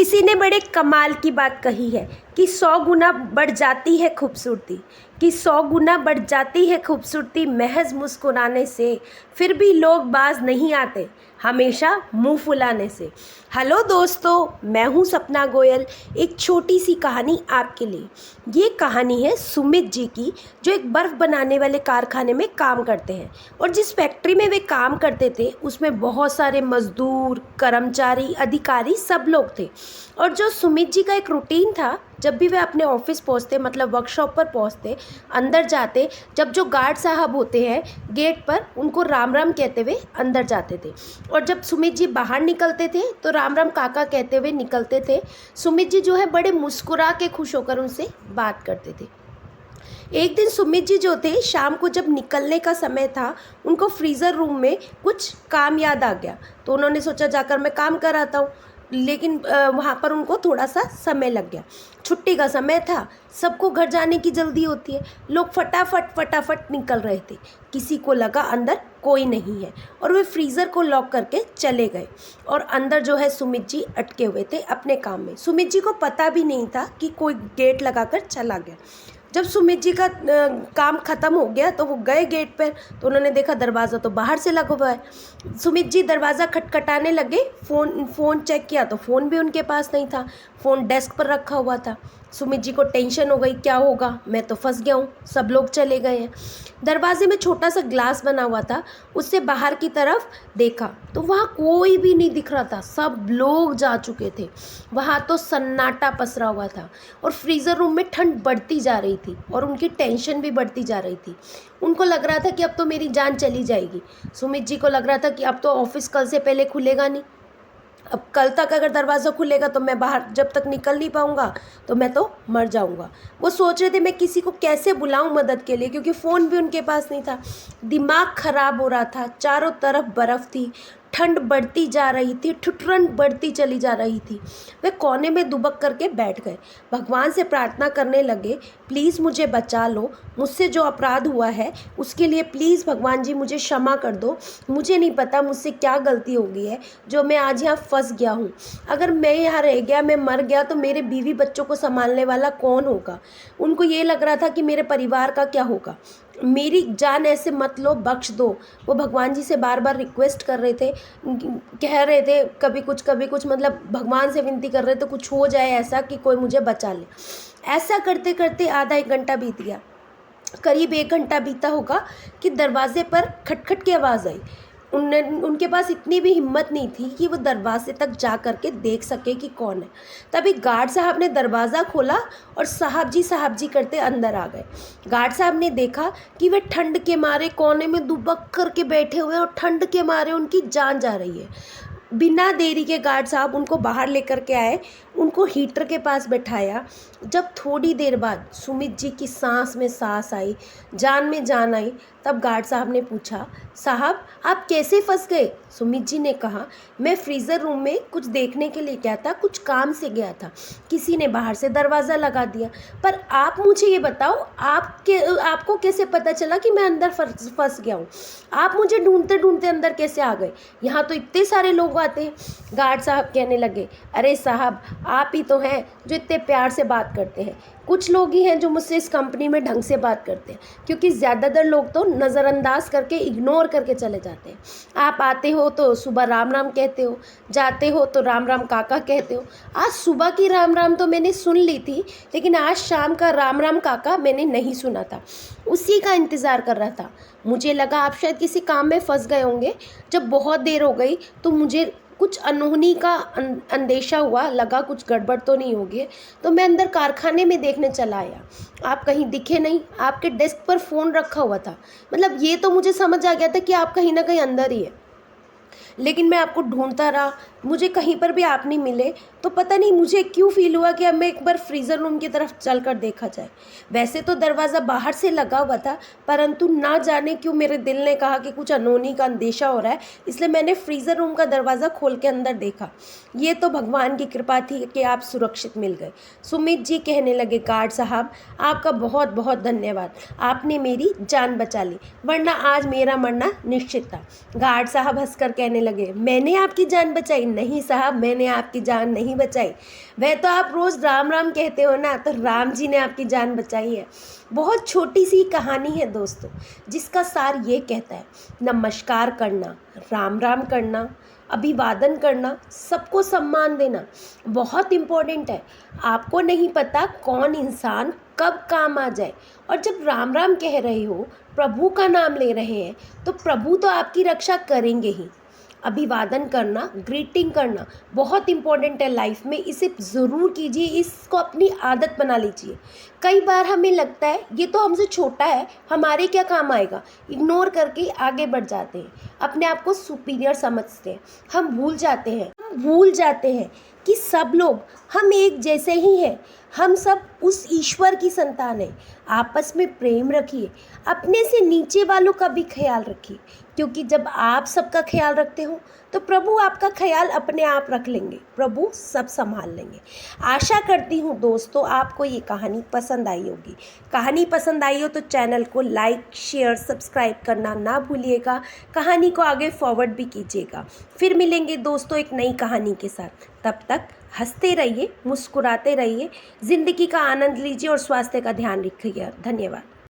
किसी ने बड़े कमाल की बात कही है कि 100 गुना बढ़ जाती है खूबसूरती, कि 100 गुना बढ़ जाती है खूबसूरती महज मुस्कुराने से, फिर भी लोग बाज नहीं आते हमेशा मुंह फुलाने से। हेलो दोस्तों, मैं हूं सपना गोयल। एक छोटी सी कहानी आपके लिए। ये कहानी है सुमित जी की, जो एक बर्फ़ बनाने वाले कारखाने में काम करते हैं। और जिस फैक्ट्री में वे काम करते थे उसमें बहुत सारे मज़दूर, कर्मचारी, अधिकारी सब लोग थे। और जो सुमित जी का एक रूटीन था, जब भी वे अपने ऑफिस पहुंचते, मतलब वर्कशॉप पर पहुंचते, अंदर जाते, जब जो गार्ड साहब होते हैं गेट पर, उनको राम राम कहते हुए अंदर जाते थे। और जब सुमित जी बाहर निकलते थे तो राम राम काका कहते हुए निकलते थे। सुमित जी जो है बड़े मुस्कुरा के खुश होकर उनसे बात करते थे। एक दिन सुमित जी जो थे, शाम को जब निकलने का समय था, उनको फ्रीज़र रूम में कुछ काम याद आ गया। तो उन्होंने सोचा जाकर मैं काम कराता हूँ, लेकिन वहाँ पर उनको थोड़ा सा समय लग गया। छुट्टी का समय था, सबको घर जाने की जल्दी होती है। लोग फटाफट निकल रहे थे। किसी को लगा अंदर कोई नहीं है और वे फ्रीज़र को लॉक करके चले गए। और अंदर जो है सुमित जी अटके हुए थे अपने काम में। सुमित जी को पता भी नहीं था कि कोई गेट लगाकर चला गया। जब सुमित जी का काम ख़त्म हो गया तो वो गए गेट पर, तो उन्होंने देखा दरवाज़ा तो बाहर से लगा हुआ है। सुमित जी दरवाज़ा खटखटाने लगे। फ़ोन चेक किया तो फ़ोन भी उनके पास नहीं था। फ़ोन डेस्क पर रखा हुआ था। सुमित जी को टेंशन हो गई, क्या होगा, मैं तो फंस गया हूँ, सब लोग चले गए हैं। दरवाजे में छोटा सा ग्लास बना हुआ था, उससे बाहर की तरफ देखा तो वहाँ कोई भी नहीं दिख रहा था, सब लोग जा चुके थे। वहाँ तो सन्नाटा पसरा हुआ था और फ्रीज़र रूम में ठंड बढ़ती जा रही थी और उनकी टेंशन भी बढ़ती जा रही थी। उनको लग रहा था कि अब तो मेरी जान चली जाएगी। सुमित जी को लग रहा था कि अब तो ऑफिस कल से पहले खुलेगा नहीं। अब कल तक अगर दरवाज़ा खुलेगा तो मैं बाहर जब तक निकल नहीं पाऊँगा तो मैं तो मर जाऊँगा। वो सोच रहे थे मैं किसी को कैसे बुलाऊँ मदद के लिए, क्योंकि फ़ोन भी उनके पास नहीं था। दिमाग ख़राब हो रहा था, चारों तरफ बर्फ़ थी, ठंड बढ़ती जा रही थी, ठुठुरन बढ़ती चली जा रही थी। वे कोने में दुबक करके बैठ गए, भगवान से प्रार्थना करने लगे, प्लीज़ मुझे बचा लो, मुझसे जो अपराध हुआ है उसके लिए प्लीज़ भगवान जी मुझे क्षमा कर दो। मुझे नहीं पता मुझसे क्या गलती हो गई है जो मैं आज यहाँ फंस गया हूँ। अगर मैं यहाँ रह गया, मैं मर गया तो मेरे बीवी बच्चों को संभालने वाला कौन होगा। उनको ये लग रहा था कि मेरे परिवार का क्या होगा। मेरी जान ऐसे मत लो, बख्श दो। वो भगवान जी से बार बार रिक्वेस्ट कर रहे थे, कह रहे थे कभी कुछ, मतलब भगवान से विनती कर रहे थे कुछ हो जाए ऐसा कि कोई मुझे बचा ले। ऐसा करते करते आधा एक घंटा बीत गया। करीब 1 घंटा बीता होगा कि दरवाजे पर खटखट की आवाज़ आई। उनके पास इतनी भी हिम्मत नहीं थी कि वो दरवाजे तक जा कर के देख सके कि कौन है। तभी गार्ड साहब ने दरवाज़ा खोला और साहब जी करते अंदर आ गए। गार्ड साहब ने देखा कि वे ठंड के मारे कोने में दुबक करके बैठे हुए और ठंड के मारे उनकी जान जा रही है। बिना देरी के गार्ड साहब उनको बाहर लेकर के आए, उनको हीटर के पास बैठाया। जब थोड़ी देर बाद सुमित जी की सांस में सांस आई, जान में जान आई, तब गार्ड साहब ने पूछा, साहब आप कैसे फंस गए? सुमित जी ने कहा, मैं फ्रीज़र रूम में कुछ देखने के लिए गया था, कुछ काम से गया था, किसी ने बाहर से दरवाज़ा लगा दिया। पर आप मुझे ये बताओ, आपको कैसे पता चला कि मैं अंदर फंस गया हूँ? आप मुझे ढूंढते ढूंढते अंदर कैसे आ गए? यहाँ तो इतने सारे लोग आते हैं। गार्ड साहब कहने लगे, अरे साहब आप ही तो हैं जो इतने प्यार से बात करते हैं। कुछ लोग ही हैं जो मुझसे इस कंपनी में ढंग से बात करते हैं, क्योंकि ज़्यादातर लोग तो नज़रअंदाज करके इग्नोर करके चले जाते हैं। आप आते हो तो सुबह राम राम कहते हो, जाते हो तो राम राम काका कहते हो। आज सुबह की राम राम तो मैंने सुन ली थी, लेकिन आज शाम का राम राम काका मैंने नहीं सुना था, उसी का इंतज़ार कर रहा था। मुझे लगा आप शायद किसी काम में फंस गए होंगे। जब बहुत देर हो गई तो मुझे कुछ अनहोनी का अंदेशा हुआ, लगा कुछ गड़बड़ तो नहीं होगी, तो मैं अंदर कारखाने में देखने चला आया। आप कहीं दिखे नहीं, आपके डेस्क पर फ़ोन रखा हुआ था। मतलब ये तो मुझे समझ आ गया था कि आप कहीं ना कहीं अंदर ही है, लेकिन मैं आपको ढूंढता रहा, मुझे कहीं पर भी आप नहीं मिले। तो पता नहीं मुझे क्यों फील हुआ कि अब मैं एक बार फ्रीज़र रूम की तरफ चल कर देखा जाए। वैसे तो दरवाज़ा बाहर से लगा हुआ था, परंतु ना जाने क्यों मेरे दिल ने कहा कि कुछ अनहोनी का अंदेशा हो रहा है, इसलिए मैंने फ्रीज़र रूम का दरवाज़ा खोल के अंदर देखा। ये तो भगवान की कृपा थी कि आप सुरक्षित मिल गए। सुमित जी कहने लगे, गार्ड साहब आपका बहुत बहुत धन्यवाद, आपने मेरी जान बचा ली, वरना आज मेरा मरना निश्चित था। गार्ड साहब हंसकर कहने लगे, मैंने आपकी जान बचाई? नहीं साहब, मैंने आपकी जान नहीं बचाई। वह तो आप रोज़ राम राम कहते हो ना, तो राम जी ने आपकी जान बचाई है। बहुत छोटी सी कहानी है दोस्तों, जिसका सार ये कहता है, नमस्कार करना, राम राम करना, अभिवादन करना, सबको सम्मान देना बहुत इम्पोर्टेंट है। आपको नहीं पता कौन इंसान कब काम आ जाए, और जब राम राम कह रहे हो, प्रभु का नाम ले रहे हैं, तो प्रभु तो आपकी रक्षा करेंगे ही। अभिवादन करना, ग्रीटिंग करना बहुत इम्पोर्टेंट है लाइफ में, इसे ज़रूर कीजिए, इसको अपनी आदत बना लीजिए। कई बार हमें लगता है ये तो हमसे छोटा है, हमारे क्या काम आएगा, इग्नोर करके आगे बढ़ जाते हैं, अपने आप को सुपीरियर समझते हैं। हम भूल जाते हैं कि सब लोग हम एक जैसे ही हैं, हम सब उस ईश्वर की संतान हैं। आपस में प्रेम रखिए, अपने से नीचे वालों का भी ख्याल रखिए, क्योंकि जब आप सबका ख्याल रखते हो तो प्रभु आपका ख्याल अपने आप रख लेंगे, प्रभु सब संभाल लेंगे। आशा करती हूँ दोस्तों आपको ये कहानी पसंद आई होगी। कहानी पसंद आई हो तो चैनल को लाइक, शेयर, सब्सक्राइब करना ना भूलिएगा। कहानी को आगे फॉरवर्ड भी कीजिएगा। फिर मिलेंगे दोस्तों एक नई कहानी के साथ। तब तक हंसते रहिए, मुस्कुराते रहिए, ज़िंदगी का आनंद लीजिए और स्वास्थ्य का ध्यान रखिए। धन्यवाद।